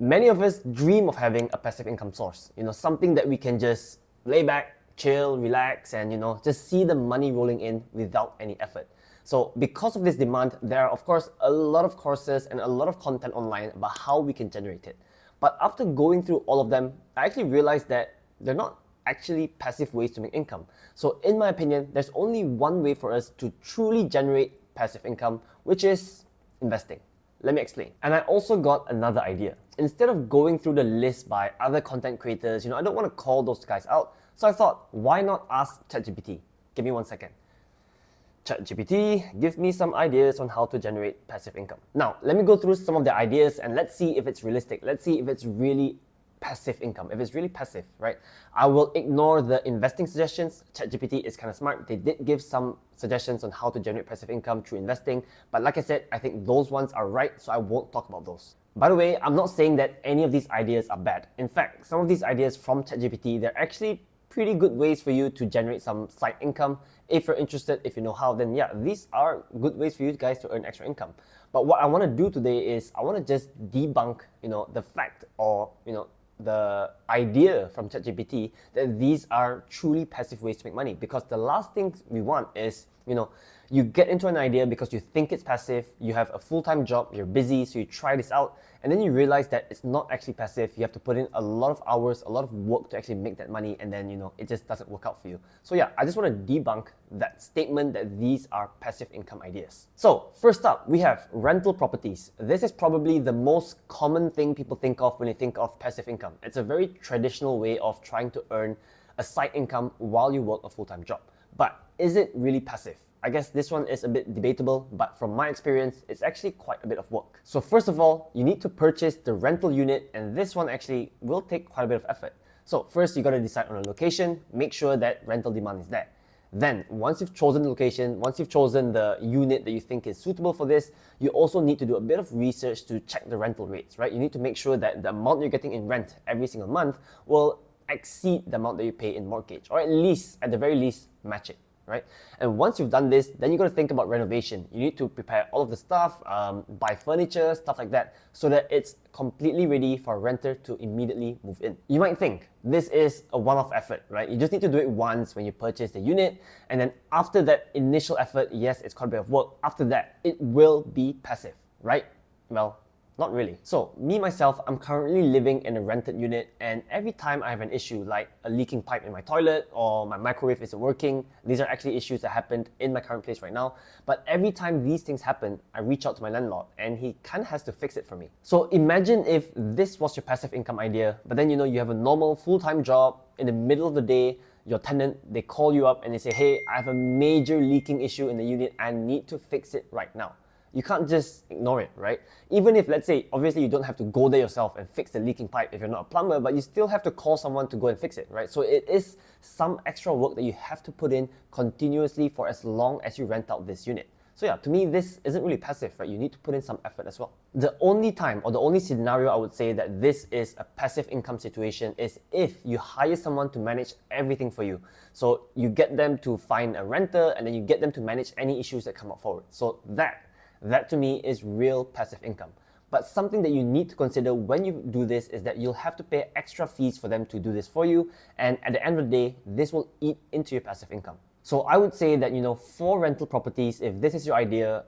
Many of us dream of having a passive income source, something that we can just lay back, chill, relax, and just see the money rolling in without any effort. So because of this demand, there are of course a lot of courses and a lot of content online about how we can generate it. But after going through all of them, I actually realized that they're not actually passive ways to make income. So in my opinion, there's only one way for us to truly generate passive income, which is investing. Let me explain. And I also got another idea. Instead of going through the list by other content creators, I don't want to call those guys out. So I thought, why not ask ChatGPT? Give me 1 second. ChatGPT, give me some ideas on how to generate passive income. Now, let me go through some of the ideas and let's see if it's realistic. Let's see if it's really passive income, if it's really passive, right? I will ignore the investing suggestions. ChatGPT is kind of smart. They did give some suggestions on how to generate passive income through investing. But like I said, I think those ones are right, so I won't talk about those. By the way, I'm not saying that any of these ideas are bad. In fact, some of these ideas from ChatGPT, they're actually pretty good ways for you to generate some side income. If you're interested, if you know how, then yeah, these are good ways for you guys to earn extra income. But what I want to do today is I want to just debunk, the fact or, the idea from ChatGPT that these are truly passive ways to make money. Because the last thing we want is, you get into an idea because you think it's passive, you have a full-time job, you're busy, so you try this out, and then you realize that it's not actually passive. You have to put in a lot of hours, a lot of work to actually make that money, and then, it just doesn't work out for you. So yeah, I just want to debunk that statement that these are passive income ideas. So first up, we have rental properties. This is probably the most common thing people think of when they think of passive income. It's a very traditional way of trying to earn a side income while you work a full-time job. But is it really passive? I guess this one is a bit debatable, but from my experience, it's actually quite a bit of work. So first of all, you need to purchase the rental unit, and this one actually will take quite a bit of effort. So first, you got to decide on a location, make sure that rental demand is there. Then, once you've chosen the location, once you've chosen the unit that you think is suitable for this, you also need to do a bit of research to check the rental rates, right? You need to make sure that the amount you're getting in rent every single month will exceed the amount that you pay in mortgage, or at least, at the very least, match it. Right? And once you've done this, then you got to think about renovation. You need to prepare all of the stuff, buy furniture, stuff like that, so that it's completely ready for a renter to immediately move in. You might think this is a one-off effort, right? You just need to do it once when you purchase the unit, and then after that initial effort, yes, it's quite a bit of work. After that, it will be passive, right? Well, not really. So me myself, I'm currently living in a rented unit, and every time I have an issue like a leaking pipe in my toilet or my microwave isn't working, these are actually issues that happened in my current place right now. But every time these things happen, I reach out to my landlord and he kind of has to fix it for me. So imagine if this was your passive income idea, but then you have a normal full-time job in the middle of the day. Your tenant, they call you up and they say, hey, I have a major leaking issue in the unit. I need to fix it right now. You can't just ignore it, right? Even if, let's say, obviously you don't have to go there yourself and fix the leaking pipe if you're not a plumber, but you still have to call someone to go and fix it, right? So it is some extra work that you have to put in continuously for as long as you rent out this unit. So yeah, to me, this isn't really passive, right? You need to put in some effort as well. The only time or the only scenario I would say that this is a passive income situation is if you hire someone to manage everything for you. So you get them to find a renter and then you get them to manage any issues that come up forward. So that to me is real passive income. But something that you need to consider when you do this is that you'll have to pay extra fees for them to do this for you. And at the end of the day, this will eat into your passive income. So I would say that, for rental properties, if this is your idea,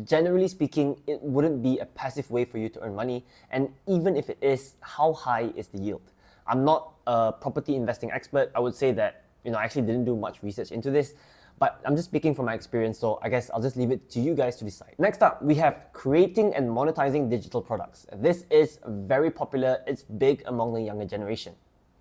generally speaking, it wouldn't be a passive way for you to earn money. And even if it is, how high is the yield? I'm not a property investing expert. I would say that, I actually didn't do much research into this. But I'm just speaking from my experience, so I guess I'll just leave it to you guys to decide. Next up, we have creating and monetizing digital products. This is very popular. It's big among the younger generation.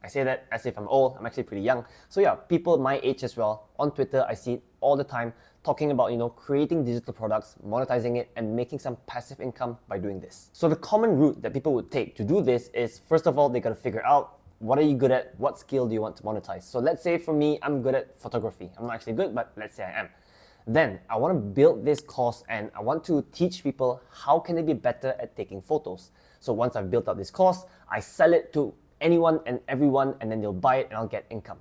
I say that as if I'm old. I'm actually pretty young. So yeah, people my age as well. On Twitter, I see it all the time talking about, creating digital products, monetizing it, and making some passive income by doing this. So the common route that people would take to do this is, first of all, they got to figure out what are you good at? What skill do you want to monetize? So let's say for me, I'm good at photography. I'm not actually good, but let's say I am. Then I want to build this course and I want to teach people how can they be better at taking photos. So once I've built out this course, I sell it to anyone and everyone, and then they'll buy it and I'll get income.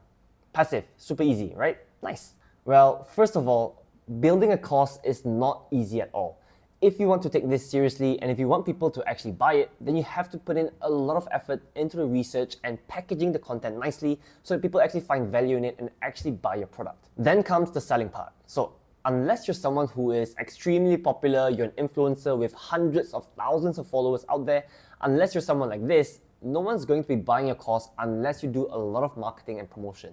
Passive, super easy, right? Nice. Well, first of all, building a course is not easy at all. if you want to take this seriously and if you want people to actually buy it, then you have to put in a lot of effort into the research and packaging the content nicely so that people actually find value in it and actually buy your product. Then comes the selling part. So unless you're someone who is extremely popular, you're an influencer with hundreds of thousands of followers out there, unless you're someone like this, no one's going to be buying your course unless you do a lot of marketing and promotion.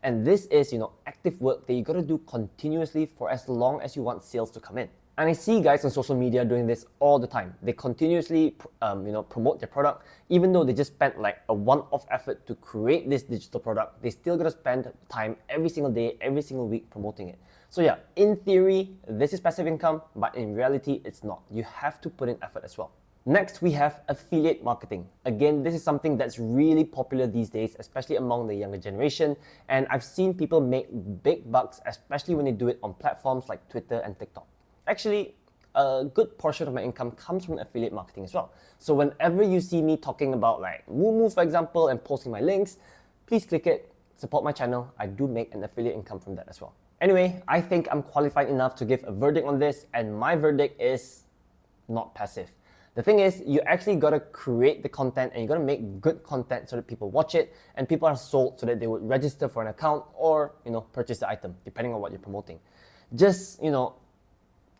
And this is, active work that you got to do continuously for as long as you want sales to come in. And I see guys on social media doing this all the time. They continuously, promote their product, even though they just spent like a one-off effort to create this digital product. They still gotta spend time every single day, every single week promoting it. So yeah, in theory, this is passive income, but in reality, it's not. You have to put in effort as well. Next, we have affiliate marketing. Again, this is something that's really popular these days, especially among the younger generation. And I've seen people make big bucks, especially when they do it on platforms like Twitter and TikTok. Actually, a good portion of my income comes from affiliate marketing as well. So whenever you see me talking about like Moo, for example, and posting my links, please click it, support my channel. I do make an affiliate income from that as well. Anyway, I think I'm qualified enough to give a verdict on this, and my verdict is not passive. The thing is, you actually gotta create the content and you gotta make good content so that people watch it and people are sold so that they would register for an account or, purchase the item, depending on what you're promoting. Just,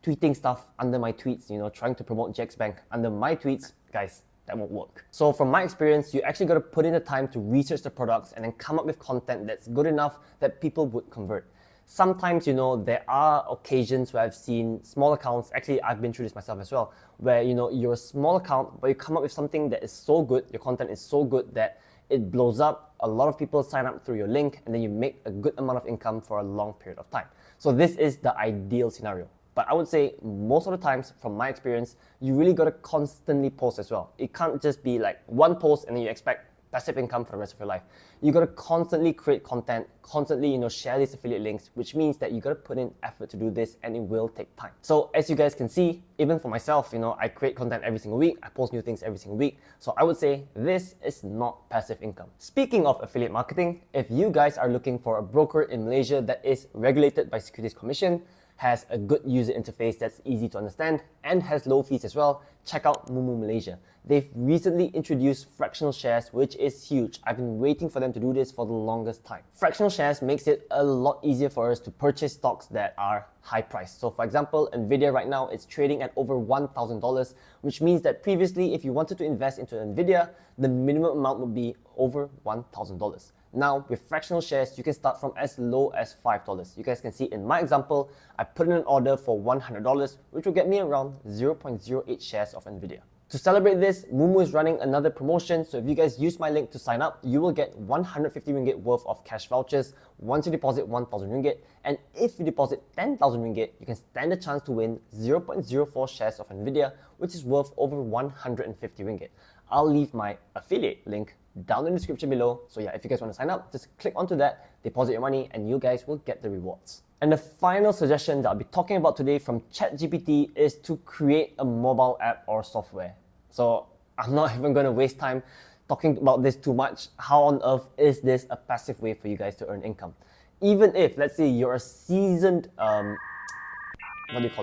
tweeting stuff under my tweets, trying to promote Jack's Bank under my tweets, guys, that won't work. So from my experience, you actually got to put in the time to research the products and then come up with content that's good enough that people would convert. Sometimes, there are occasions where I've seen small accounts, actually I've been through this myself as well, where, you're a small account, but you come up with something that is so good, your content is so good that it blows up, a lot of people sign up through your link, and then you make a good amount of income for a long period of time. So this is the ideal scenario. But I would say most of the times, from my experience, you really got to constantly post as well. It can't just be like one post and then you expect passive income for the rest of your life. You got to constantly create content, constantly, share these affiliate links, which means that you got to put in effort to do this and it will take time. So as you guys can see, even for myself, I create content every single week. I post new things every single week. So I would say this is not passive income. Speaking of affiliate marketing, if you guys are looking for a broker in Malaysia that is regulated by Securities Commission, has a good user interface that's easy to understand, and has low fees as well, check out Moo Malaysia. They've recently introduced fractional shares, which is huge. I've been waiting for them to do this for the longest time. Fractional shares makes it a lot easier for us to purchase stocks that are high priced. So for example, Nvidia right now is trading at over $1,000, which means that previously, if you wanted to invest into Nvidia, the minimum amount would be over $1,000. Now, with fractional shares, you can start from as low as $5. You guys can see in my example, I put in an order for $100, which will get me around 0.08 shares of Nvidia. To celebrate this, Moo is running another promotion, so if you guys use my link to sign up, you will get 150 ringgit worth of cash vouchers once you deposit 1,000 ringgit, and if you deposit 10,000 ringgit, you can stand a chance to win 0.04 shares of Nvidia, which is worth over 150 ringgit. I'll leave my affiliate link down in the description below. So yeah, if you guys want to sign up, just click onto that, deposit your money, and you guys will get the rewards. And the final suggestion that I'll be talking about today from ChatGPT is to create a mobile app or software. So I'm not even going to waste time talking about this too much. How on earth is this a passive way for you guys to earn income? Even if, let's say, you're a seasoned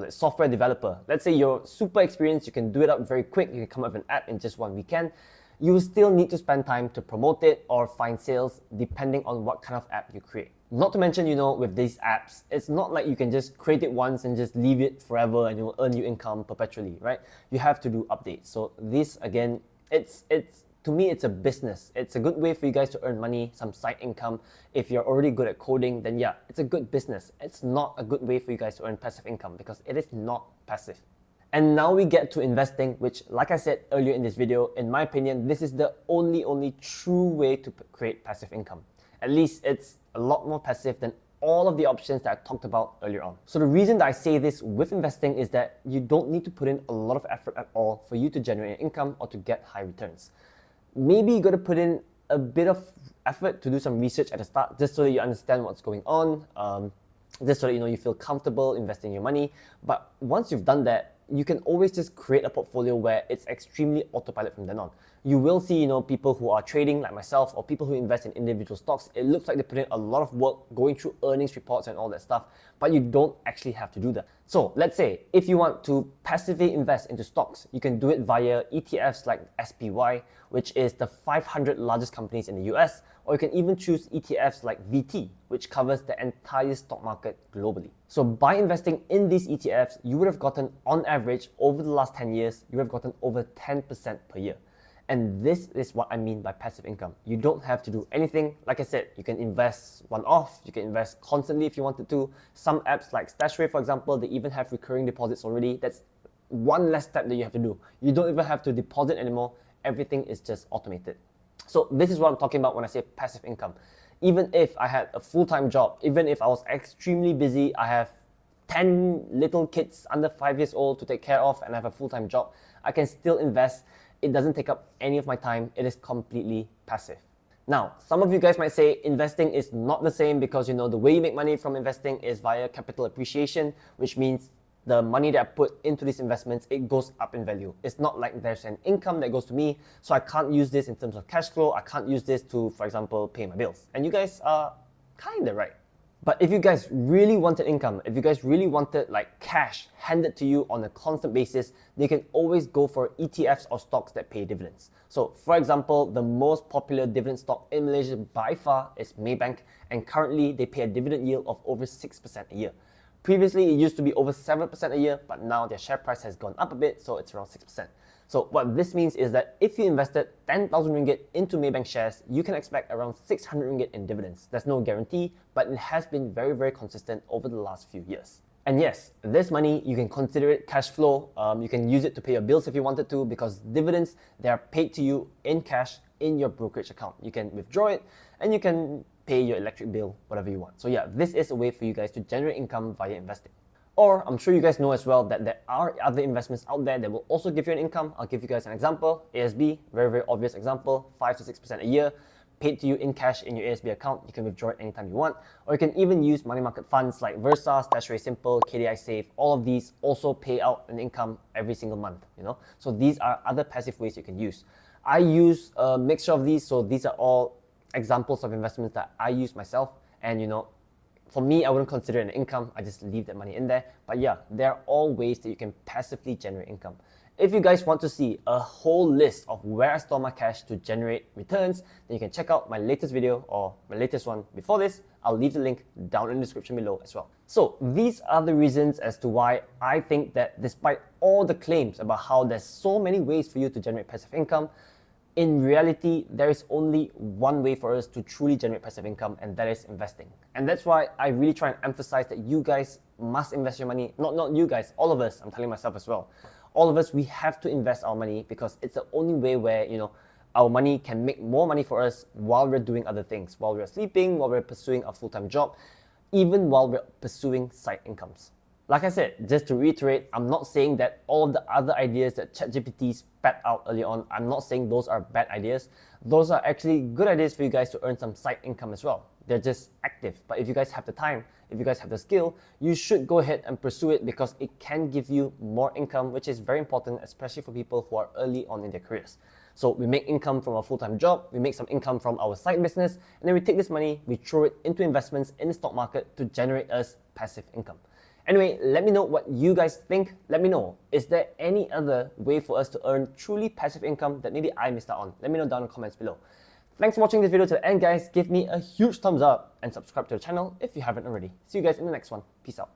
software developer. Let's say you're super experienced, you can do it up very quick, you can come up with an app in just one weekend. You will still need to spend time to promote it or find sales depending on what kind of app you create. Not to mention, with these apps, it's not like you can just create it once and just leave it forever and it will earn you income perpetually, right? You have to do updates. So this, again, to me, it's a business. It's a good way for you guys to earn money, some side income. If you're already good at coding, then yeah, it's a good business. It's not a good way for you guys to earn passive income because it is not passive. And now we get to investing, which, like I said earlier in this video, in my opinion, this is the only true way to create passive income. At least it's a lot more passive than all of the options that I talked about earlier on. So the reason that I say this with investing is that you don't need to put in a lot of effort at all for you to generate income or to get high returns. Maybe you got to put in a bit of effort to do some research at the start, just so that you understand what's going on, just so that you feel comfortable investing your money. But once you've done that, you can always just create a portfolio where it's extremely autopilot from then on. you will see, people who are trading like myself or people who invest in individual stocks. It looks like they put in a lot of work going through earnings reports and all that stuff, but you don't actually have to do that. So let's say if you want to passively invest into stocks, you can do it via ETFs like SPY, which is the 500 largest companies in the US, or you can even choose ETFs like VT, which covers the entire stock market globally. So by investing in these ETFs, you would have gotten, on average, over the last 10 years, you would have gotten over 10% per year. And this is what I mean by passive income. You don't have to do anything. Like I said, you can invest one-off, you can invest constantly if you wanted to. Some apps like Stashaway, for example, they even have recurring deposits already. That's one less step that you have to do. You don't even have to deposit anymore. Everything is just automated. So this is what I'm talking about when I say passive income. Even if I had a full-time job, even if I was extremely busy, I have 10 little kids under 5 years old to take care of, and I have a full-time job, I can still invest. It doesn't take up any of my time. It is completely passive. Now, some of you guys might say investing is not the same because, the way you make money from investing is via capital appreciation, which means the money that I put into these investments, it goes up in value. It's not like there's an income that goes to me, so I can't use this in terms of cash flow. I can't use this to, for example, pay my bills. And you guys are kinda right. But if you guys really wanted income, if you guys really wanted like cash handed to you on a constant basis, then you can always go for ETFs or stocks that pay dividends. So for example, the most popular dividend stock in Malaysia by far is Maybank, and currently they pay a dividend yield of over 6% a year. Previously, it used to be over 7% a year, but now their share price has gone up a bit, so it's around 6%. So what this means is that if you invested 10,000 ringgit into Maybank shares, you can expect around 600 ringgit in dividends. There's no guarantee, but it has been very, very consistent over the last few years. And yes, this money, you can consider it cash flow. You can use it to pay your bills if you wanted to, because dividends, they are paid to you in cash in your brokerage account. You can withdraw it and you can pay your electric bill, whatever you want. So yeah, this is a way for you guys to generate income via investing. Or I'm sure you guys know as well that there are other investments out there that will also give you an income. I'll give you guys an example. ASB, very, very obvious example, 5 to 6% a year, paid to you in cash in your ASB account. You can withdraw it anytime you want. Or you can even use money market funds like Versa, Stashaway Simple, KDI Save. All of these also pay out an income every single month, So these are other passive ways you can use. I use a mixture of these, so these are all examples of investments that I use myself. And for me, I wouldn't consider it an income. I just leave that money in there. But yeah, there are all ways that you can passively generate income. If you guys want to see a whole list of where I store my cash to generate returns, then you can check out my latest video or my latest one before this. I'll leave the link down in the description below as well. So these are the reasons as to why I think that despite all the claims about how there's so many ways for you to generate passive income, in reality, there is only one way for us to truly generate passive income, and that is investing. And that's why I really try and emphasize that you guys must invest your money. Not you guys, all of us, I'm telling myself as well. All of us, we have to invest our money because it's the only way where, our money can make more money for us while we're doing other things, while we're sleeping, while we're pursuing a full-time job, even while we're pursuing side incomes. Like I said, just to reiterate, I'm not saying that all of the other ideas that ChatGPT spat out early on, I'm not saying those are bad ideas. Those are actually good ideas for you guys to earn some side income as well. They're just active. But if you guys have the time, if you guys have the skill, you should go ahead and pursue it because it can give you more income, which is very important, especially for people who are early on in their careers. So we make income from our full-time job, we make some income from our side business, and then we take this money, we throw it into investments in the stock market to generate us passive income. Anyway, let me know what you guys think. Let me know, is there any other way for us to earn truly passive income that maybe I missed out on? Let me know down in the comments below. Thanks for watching this video to the end, guys. Give me a huge thumbs up and subscribe to the channel if you haven't already. See you guys in the next one. Peace out.